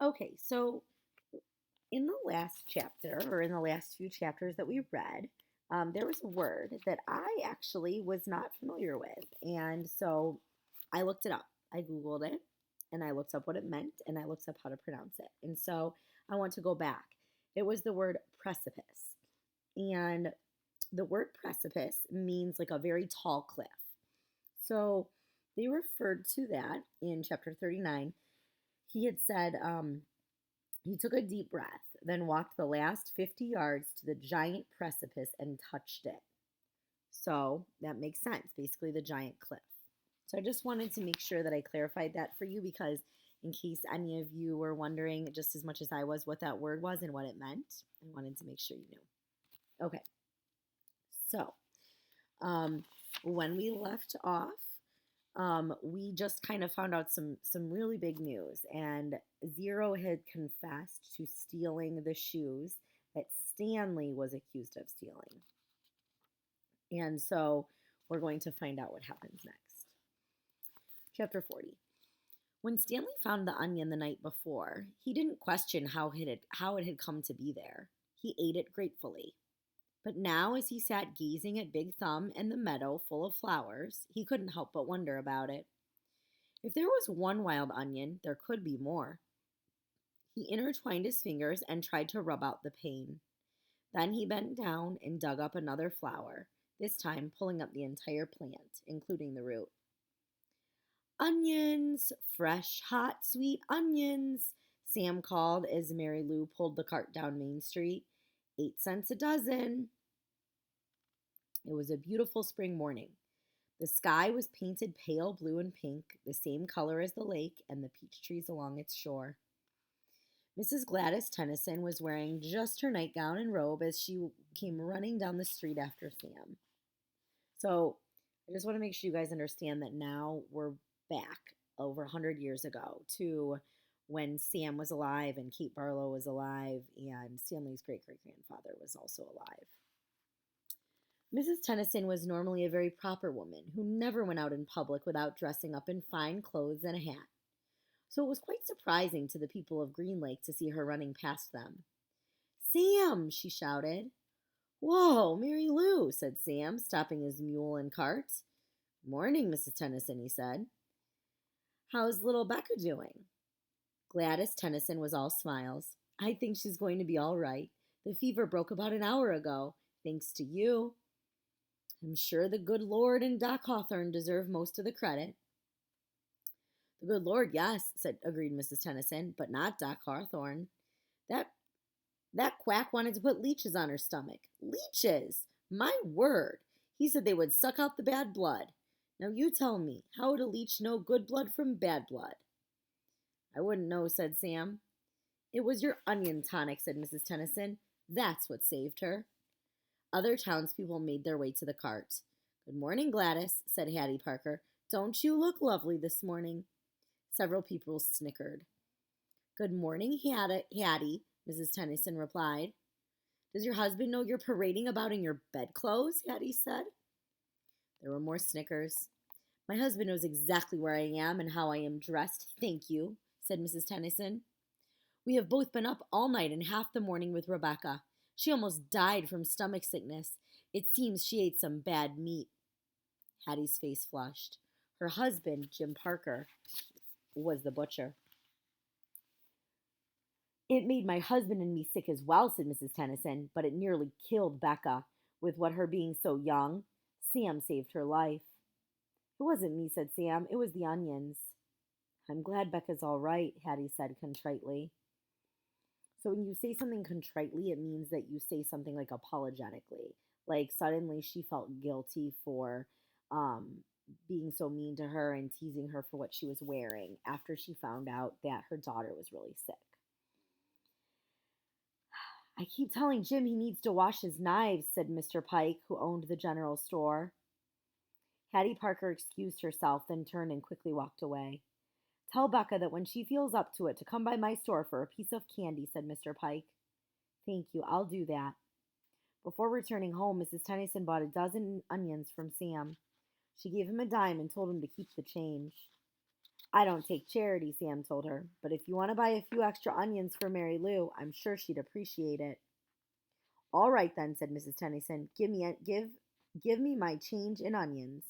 Okay, so in the last chapter, or in the last few chapters that we read, there was a word that I actually was not familiar with. And so I looked it up. I Googled it and I looked up what it meant and I looked up how to pronounce it. And so I want to go back. It was the word precipice. And the word precipice means like a very tall cliff. So they referred to that in chapter 39. He had said, he took a deep breath, then walked the last 50 yards to the giant precipice and touched it. So that makes sense. Basically, the giant cliff. So I just wanted to make sure that I clarified that for you because, in case any of you were wondering just as much as I was what that word was and what it meant, I wanted to make sure you knew. Okay, so um, when we left off, we just kind of found out some really big news, and Zero had confessed to stealing the shoes that Stanley was accused of stealing. And so we're going to find out what happens next. Chapter 40. When Stanley found the onion the night before, he didn't question how it had come to be there. He ate it gratefully. But now, as he sat gazing at Big Thumb and the meadow full of flowers, he couldn't help but wonder about it. If there was one wild onion, there could be more. He intertwined his fingers and tried to rub out the pain. Then he bent down and dug up another flower, this time pulling up the entire plant, including the root. Onions! Fresh, hot, sweet onions! Sam called as Mary Lou pulled the cart down Main Street. 8 cents a dozen. It was a beautiful spring morning. The sky was painted pale blue and pink, the same color as the lake and the peach trees along its shore. Mrs. Gladys Tennyson was wearing just her nightgown and robe as she came running down the street after Sam. So I just want to make sure you guys understand that now we're back over 100 years ago to when Sam was alive and Kate Barlow was alive and Stanley's great-great-grandfather was also alive. Mrs. Tennyson was normally a very proper woman who never went out in public without dressing up in fine clothes and a hat. So it was quite surprising to the people of Green Lake to see her running past them. "Sam!" she shouted. "Whoa, Mary Lou," said Sam, stopping his mule and cart. "Morning, Mrs. Tennyson," he said. "How's little Becca doing?" Gladys Tennyson was all smiles. "I think she's going to be all right. The fever broke about an hour ago, thanks to you. I'm sure the good Lord and Doc Hawthorne deserve most of the credit." "The good Lord, yes," agreed Mrs. Tennyson, "but not Doc Hawthorne. That that quack wanted to put leeches on her stomach. Leeches! My word! He said they would suck out the bad blood. Now you tell me, how would a leech know good blood from bad blood?" "I wouldn't know," said Sam. "It was your onion tonic," said Mrs. Tennyson. "That's what saved her." Other townspeople made their way to the cart. "Good morning, Gladys," said Hattie Parker. "Don't you look lovely this morning?" Several people snickered. "Good morning, Hattie," Mrs. Tennyson replied. "Does your husband know you're parading about in your bedclothes?" Hattie said. There were more snickers. "My husband knows exactly where I am and how I am dressed, thank you," said Mrs. Tennyson. "We have both been up all night and half the morning with Rebecca. She almost died from stomach sickness. It seems she ate some bad meat." Hattie's face flushed. Her husband, Jim Parker, was the butcher. "It made my husband and me sick as well," said Mrs. Tennyson, "but it nearly killed Becca. With what her being so young, Sam saved her life." "It wasn't me," said Sam. "It was the onions." "I'm glad Becca's all right," Hattie said contritely. So when you say something contritely, it means that you say something like apologetically. Like suddenly she felt guilty for um, being so mean to her and teasing her for what she was wearing after she found out that her daughter was really sick. "I keep telling Jim he needs to wash his knives," said Mr. Pike, who owned the general store. Hattie Parker excused herself, then turned and quickly walked away. "Tell Becca that when she feels up to it to come by my store for a piece of candy," said Mr. Pike. "Thank you, I'll do that." Before returning home, Mrs. Tennyson bought a dozen onions from Sam. She gave him a dime and told him to keep the change. I don't take charity, Sam told her, but if you want to buy a few extra onions for Mary Lou, I'm sure she'd appreciate it. All right then, said Mrs. Tennyson. Give me my change in onions.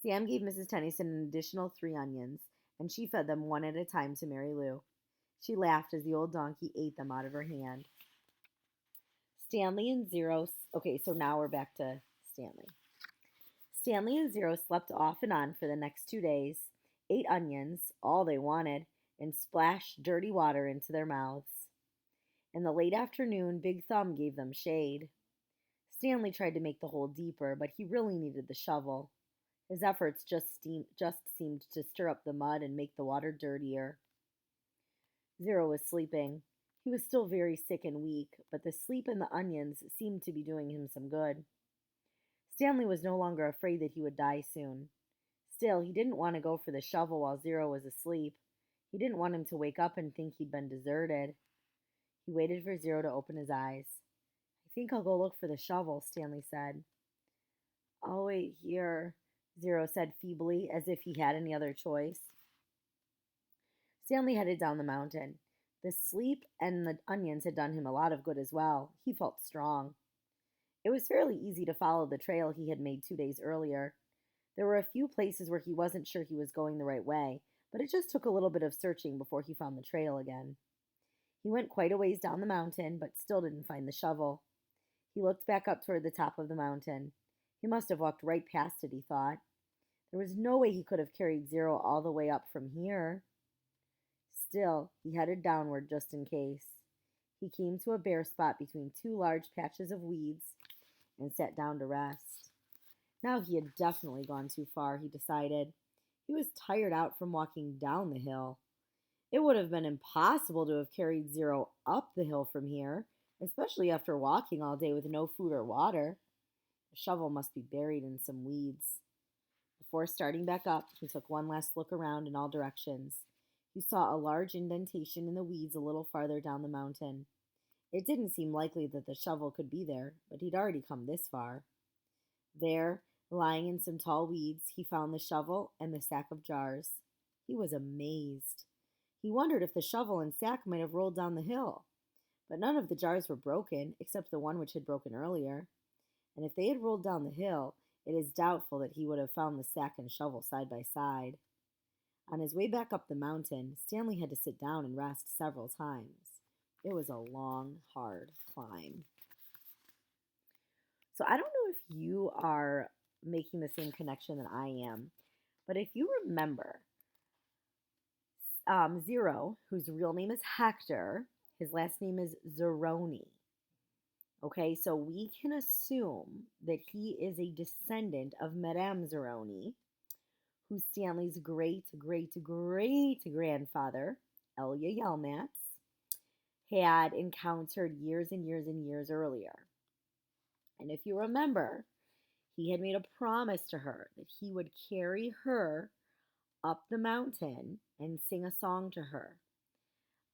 Sam gave Mrs. Tennyson an additional 3 onions, and she fed them one at a time to Mary Lou. She laughed as the old donkey ate them out of her hand. Stanley and Zero. Okay, so now we're back to Stanley. Stanley and Zero slept off and on for the next 2 days, ate onions, all they wanted, and splashed dirty water into their mouths. In the late afternoon, Big Thumb gave them shade. Stanley tried to make the hole deeper, but he really needed the shovel. His efforts just seemed to stir up the mud and make the water dirtier. Zero was sleeping. He was still very sick and weak, but the sleep and the onions seemed to be doing him some good. Stanley was no longer afraid that he would die soon. Still, he didn't want to go for the shovel while Zero was asleep. He didn't want him to wake up and think he'd been deserted. He waited for Zero to open his eyes. I think I'll go look for the shovel, Stanley said. I'll wait here, Zero said feebly, as if he had any other choice. Stanley headed down the mountain. The sleep and the onions had done him a lot of good as well. He felt strong. It was fairly easy to follow the trail he had made 2 days earlier. There were a few places where he wasn't sure he was going the right way, but it just took a little bit of searching before he found the trail again. He went quite a ways down the mountain, but still didn't find the shovel. He looked back up toward the top of the mountain. He must have walked right past it, he thought. There was no way he could have carried Zero all the way up from here. Still, he headed downward just in case. He came to a bare spot between 2 large patches of weeds and sat down to rest. Now he had definitely gone too far, he decided. He was tired out from walking down the hill. It would have been impossible to have carried Zero up the hill from here, especially after walking all day with no food or water. The shovel must be buried in some weeds. Before starting back up, he took one last look around in all directions. He saw a large indentation in the weeds a little farther down the mountain. It didn't seem likely that the shovel could be there, but he'd already come this far. There, lying in some tall weeds, he found the shovel and the sack of jars. He was amazed. He wondered if the shovel and sack might have rolled down the hill. But none of the jars were broken, except the one which had broken earlier. And if they had rolled down the hill, it is doubtful that he would have found the sack and shovel side by side. On his way back up the mountain, Stanley had to sit down and rest several times. It was a long, hard climb. So I don't know if you are making the same connection that I am, but if you remember, Zero, whose real name is Hector, his last name is Zeroni. Okay, so we can assume that he is a descendant of Madame Zeroni, who Stanley's great-great-great-grandfather, Elia Yelnats, had encountered years and years and years earlier. And if you remember, he had made a promise to her that he would carry her up the mountain and sing a song to her.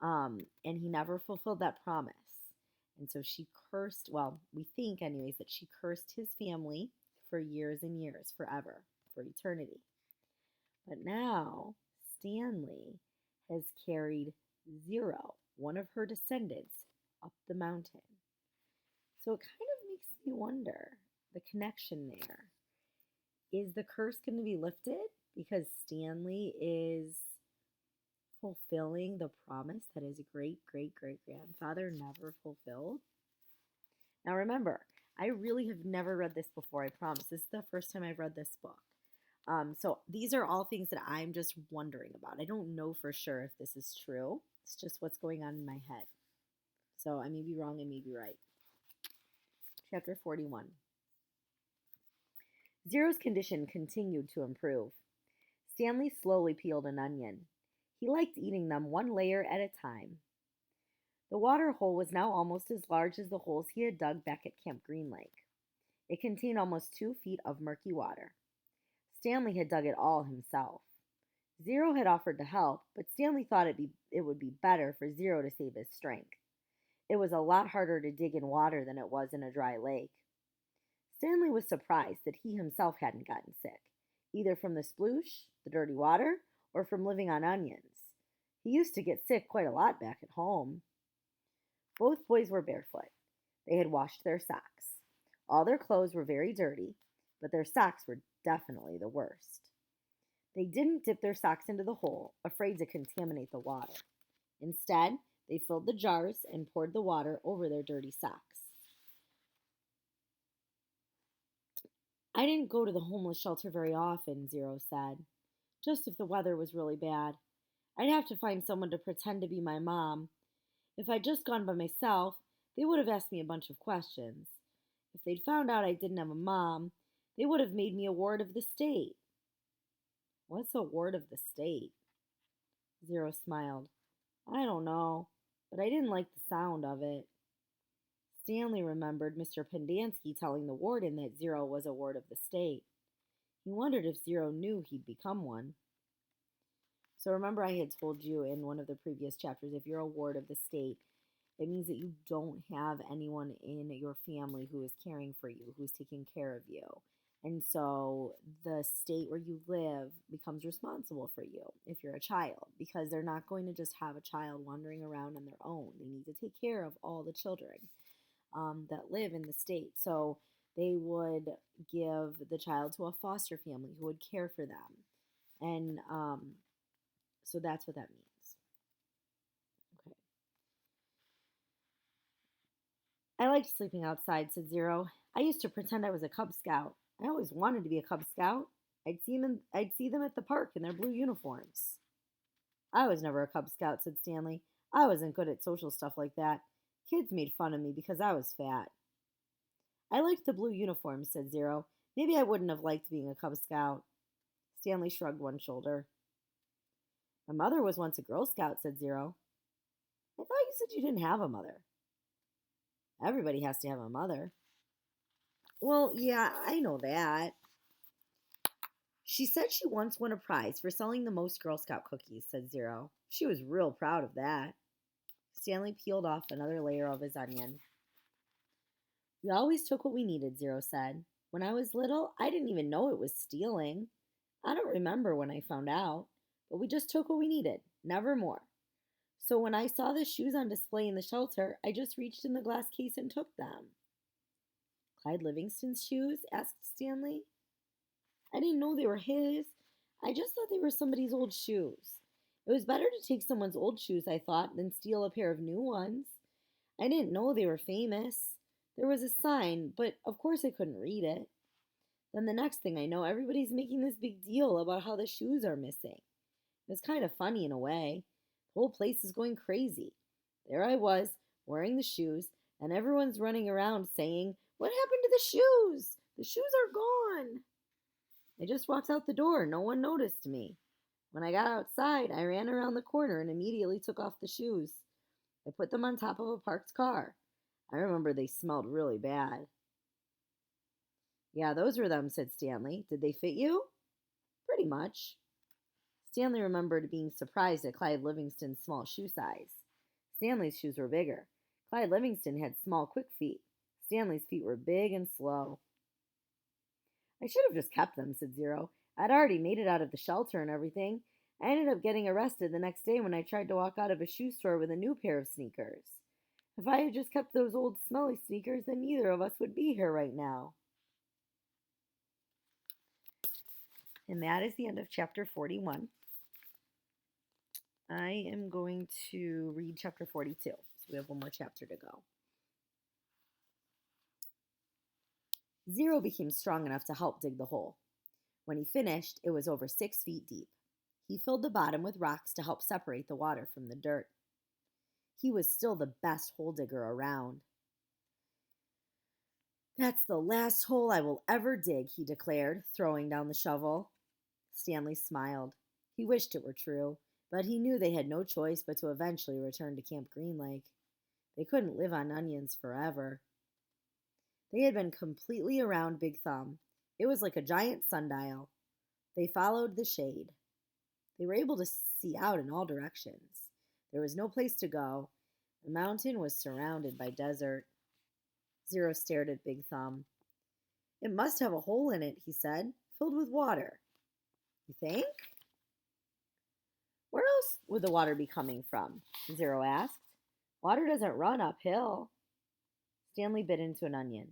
And he never fulfilled that promise. And so she cursed, well, we think anyways, that she cursed his family for years and years, forever, for eternity. But now, Stanley has carried Zero, one of her descendants, up the mountain. So it kind of makes me wonder, the connection there. Is the curse going to be lifted because Stanley is fulfilling the promise that his great-great-great-grandfather never fulfilled? Now remember, I really have never read this before, I promise. This is the first time I've read this book. So these are all things that I'm just wondering about. I don't know for sure if this is true. It's just what's going on in my head. So I may be wrong, I may be right. Chapter 41. Zero's condition continued to improve. Stanley slowly peeled an onion. He liked eating them one layer at a time. The water hole was now almost as large as the holes he had dug back at Camp Green Lake. It contained almost 2 feet of murky water. Stanley had dug it all himself. Zero had offered to help, but Stanley thought it would be better for Zero to save his strength. It was a lot harder to dig in water than it was in a dry lake. Stanley was surprised that he himself hadn't gotten sick. either from the sploosh, the dirty water, or from living on onions. He used to get sick quite a lot back at home. Both boys were barefoot. They had washed their socks. All their clothes were very dirty, but their socks were definitely the worst. They didn't dip their socks into the hole, afraid to contaminate the water. Instead, they filled the jars and poured the water over their dirty socks. I didn't go to the homeless shelter very often, Zero said. Just if the weather was really bad. I'd have to find someone to pretend to be my mom. If I'd just gone by myself, they would have asked me a bunch of questions. If they'd found out I didn't have a mom, they would have made me a ward of the state. What's a ward of the state? Zero smiled. I don't know, but I didn't like the sound of it. Stanley remembered Mr. Pendanski telling the warden that Zero was a ward of the state. He wondered if Zero knew he'd become one. So remember I had told you in one of the previous chapters, if you're a ward of the state, it means that you don't have anyone in your family who is caring for you, who's taking care of you. And so the state where you live becomes responsible for you if you're a child, because they're not going to just have a child wandering around on their own. They need to take care of all the children that live in the state. So they would give the child to a foster family who would care for them. And so that's what that means. Okay. I liked sleeping outside, said Zero. I used to pretend I was a Cub Scout. I always wanted to be a Cub Scout. I'd see them at the park in their blue uniforms. I was never a Cub Scout, said Stanley. I wasn't good at social stuff like that. Kids made fun of me because I was fat. I liked the blue uniforms, said Zero. Maybe I wouldn't have liked being a Cub Scout. Stanley shrugged one shoulder. My mother was once a Girl Scout, said Zero. I thought you said you didn't have a mother. Everybody has to have a mother. Well, yeah, I know that. She said she once won a prize for selling the most Girl Scout cookies, said Zero. She was real proud of that. Stanley peeled off another layer of his onion. We always took what we needed, Zero said. When I was little, I didn't even know it was stealing. I don't remember when I found out, but we just took what we needed, never more. So when I saw the shoes on display in the shelter, I just reached in the glass case and took them. Clyde Livingston's shoes? Asked Stanley. I didn't know they were his. I just thought they were somebody's old shoes. It was better to take someone's old shoes, I thought, than steal a pair of new ones. I didn't know they were famous. There was a sign, but of course I couldn't read it. Then the next thing I know, everybody's making this big deal about how the shoes are missing. It was kind of funny in a way. The whole place is going crazy. There I was, wearing the shoes, and everyone's running around saying, "What happened to the shoes? The shoes are gone." I just walked out the door. No one noticed me. When I got outside, I ran around the corner and immediately took off the shoes. I put them on top of a parked car. I remember they smelled really bad. Yeah, those were them, said Stanley. Did they fit you? Pretty much. Stanley remembered being surprised at Clyde Livingston's small shoe size. Stanley's shoes were bigger. Clyde Livingston had small, quick feet. Stanley's feet were big and slow. I should have just kept them, said Zero. I'd already made it out of the shelter and everything. I ended up getting arrested the next day when I tried to walk out of a shoe store with a new pair of sneakers. If I had just kept those old smelly sneakers, then neither of us would be here right now. And that is the end of chapter 41. I am going to read chapter 42. So we have one more chapter to go. Zero became strong enough to help dig the hole. When he finished, it was over 6 feet deep. He filled the bottom with rocks to help separate the water from the dirt. He was still the best hole digger around. That's the last hole I will ever dig, he declared, throwing down the shovel. Stanley smiled. He wished it were true, but he knew they had no choice but to eventually return to Camp Green Lake. They couldn't live on onions forever. They had been completely around Big Thumb. It was like a giant sundial. They followed the shade. They were able to see out in all directions. There was no place to go. The mountain was surrounded by desert. Zero stared at Big Thumb. It must have a hole in it, he said, filled with water. You think? Where else would the water be coming from? Zero asked. Water doesn't run uphill. Stanley bit into an onion.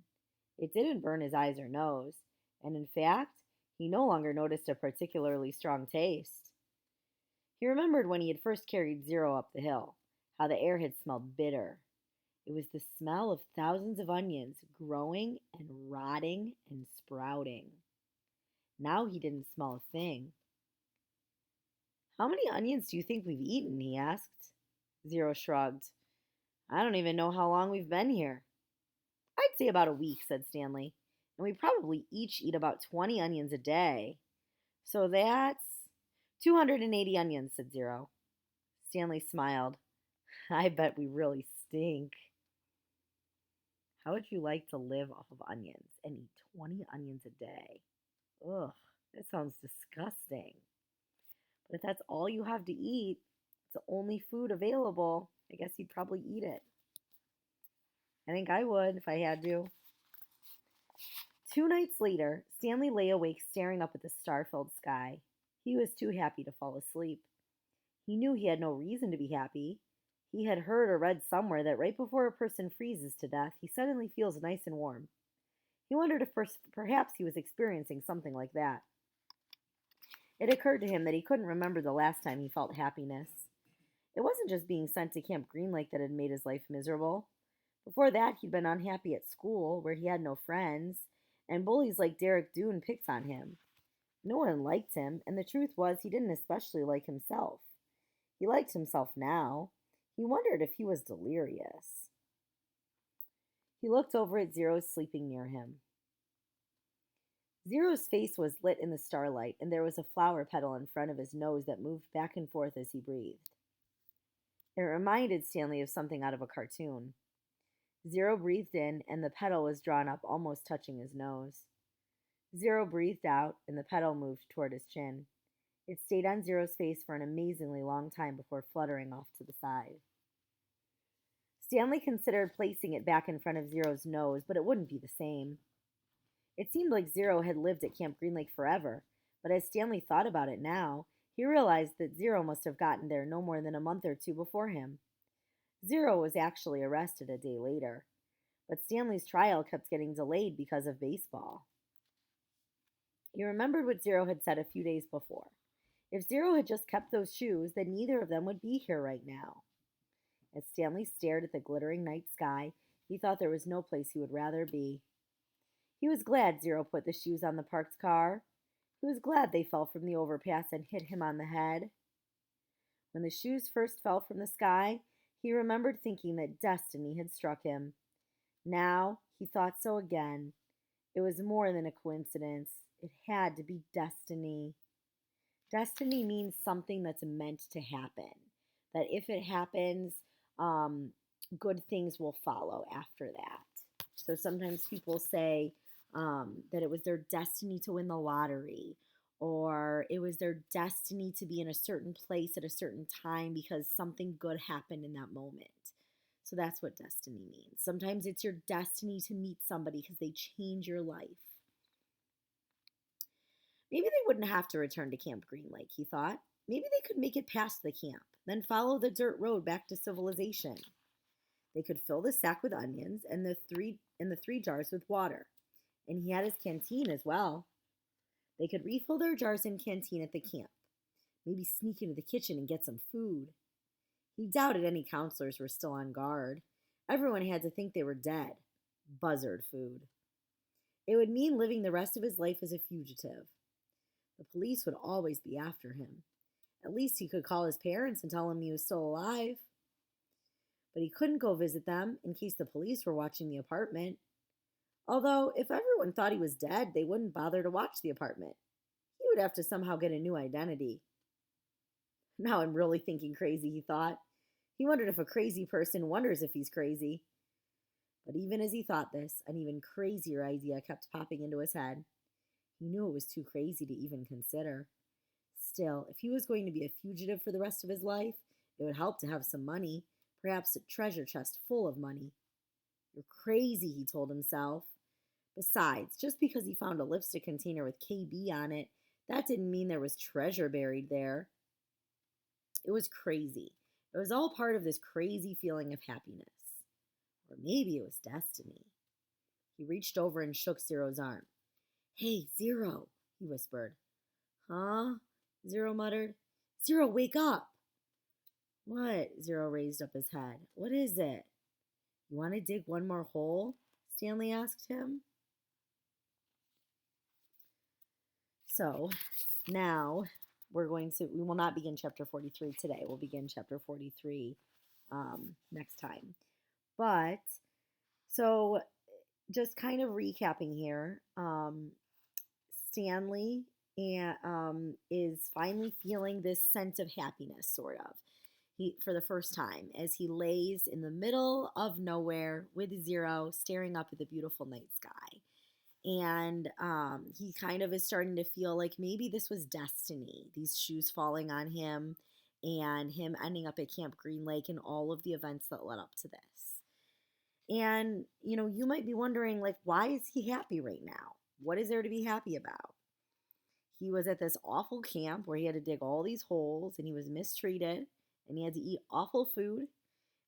It didn't burn his eyes or nose, and in fact, he no longer noticed a particularly strong taste. He remembered when he had first carried Zero up the hill, how the air had smelled bitter. It was the smell of thousands of onions growing and rotting and sprouting. Now he didn't smell a thing. How many onions do you think we've eaten? He asked. Zero shrugged. I don't even know how long we've been here. I'd say about a week, said Stanley. And we probably each eat about 20 onions a day. So that's 280 onions, said Zero. Stanley smiled. I bet we really stink. How would you like to live off of onions and eat 20 onions a day? Ugh, that sounds disgusting. But if that's all you have to eat, it's the only food available, I guess you'd probably eat it. I think I would if I had to. 2 nights later, Stanley lay awake staring up at the star-filled sky. He was too happy to fall asleep. He knew he had no reason to be happy. He had heard or read somewhere that right before a person freezes to death, he suddenly feels nice and warm. He wondered if perhaps he was experiencing something like that. It occurred to him that he couldn't remember the last time he felt happiness. It wasn't just being sent to Camp Green Lake that had made his life miserable. Before that, he'd been unhappy at school, where he had no friends, and bullies like Derek Doone picked on him. No one liked him, and the truth was he didn't especially like himself. He liked himself now. He wondered if he was delirious. He looked over at Zero sleeping near him. Zero's face was lit in the starlight, and there was a flower petal in front of his nose that moved back and forth as he breathed. It reminded Stanley of something out of a cartoon. Zero breathed in, and the petal was drawn up, almost touching his nose. Zero breathed out, and the petal moved toward his chin. It stayed on Zero's face for an amazingly long time before fluttering off to the side. Stanley considered placing it back in front of Zero's nose, but it wouldn't be the same. It seemed like Zero had lived at Camp Green Lake forever, but as Stanley thought about it now, he realized that Zero must have gotten there no more than a month or two before him. Zero was actually arrested a day later, but Stanley's trial kept getting delayed because of baseball. He remembered what Zero had said a few days before. If Zero had just kept those shoes, then neither of them would be here right now. As Stanley stared at the glittering night sky, he thought there was no place he would rather be. He was glad Zero put the shoes on the parked car. He was glad they fell from the overpass and hit him on the head. When the shoes first fell from the sky, he remembered thinking that destiny had struck him. Now he thought so again. It was more than a coincidence. It had to be destiny. Destiny means something that's meant to happen. That if it happens, good things will follow after that. So sometimes people say that it was their destiny to win the lottery, or it was their destiny to be in a certain place at a certain time because something good happened in that moment. So that's what destiny means. Sometimes it's your destiny to meet somebody because they change your life. Maybe they wouldn't have to return to Camp Green Lake, he thought. Maybe they could make it past the camp, then follow the dirt road back to civilization. They could fill the sack with onions and the three jars with water. And he had his canteen as well. They could refill their jars and canteen at the camp. Maybe sneak into the kitchen and get some food. He doubted any counselors were still on guard. Everyone had to think they were dead. Buzzard food. It would mean living the rest of his life as a fugitive. The police would always be after him. At least he could call his parents and tell them he was still alive. But he couldn't go visit them in case the police were watching the apartment. Although, if everyone thought he was dead, they wouldn't bother to watch the apartment. He would have to somehow get a new identity. Now I'm really thinking crazy, he thought. He wondered if a crazy person wonders if he's crazy. But even as he thought this, an even crazier idea kept popping into his head. He knew it was too crazy to even consider. Still, if he was going to be a fugitive for the rest of his life, it would help to have some money, perhaps a treasure chest full of money. You're crazy, he told himself. Besides, just because he found a lipstick container with KB on it That didn't mean there was treasure buried there. It was crazy. It was all part of this crazy feeling of happiness. Or maybe it was destiny. He reached over and shook Zero's arm. Hey, Zero, he whispered. Huh? Zero muttered. Zero, wake up! What? Zero raised up his head. What is it? You want to dig one more hole? Stanley asked him. So now we will not begin chapter 43 today. We'll begin chapter 43 next time. But, so just kind of recapping here, Stanley is finally feeling this sense of happiness, sort of. For the first time, as he lays in the middle of nowhere with Zero, staring up at the beautiful night sky. And he kind of is starting to feel like maybe this was destiny, these shoes falling on him and him ending up at Camp Green Lake and all of the events that led up to this. And, you might be wondering, like, why is he happy right now? What is there to be happy about? He was at this awful camp where he had to dig all these holes and he was mistreated and he had to eat awful food.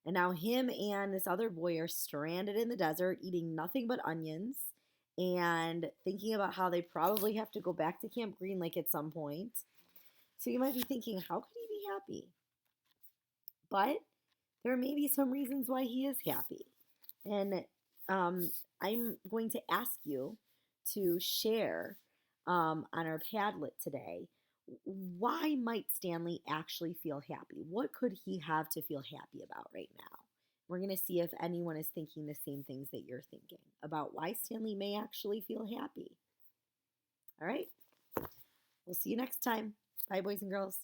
And now him and this other boy are stranded in the desert eating nothing but onions and thinking about how they probably have to go back to Camp Green Lake at some point. So you might be thinking, how could he be happy? But there may be some reasons why he is happy. And I'm going to ask you to share on our Padlet today, why might Stanley actually feel happy? What could he have to feel happy about right now? We're going to see if anyone is thinking the same things that you're thinking about why Stanley may actually feel happy. All right. We'll see you next time. Bye, boys and girls.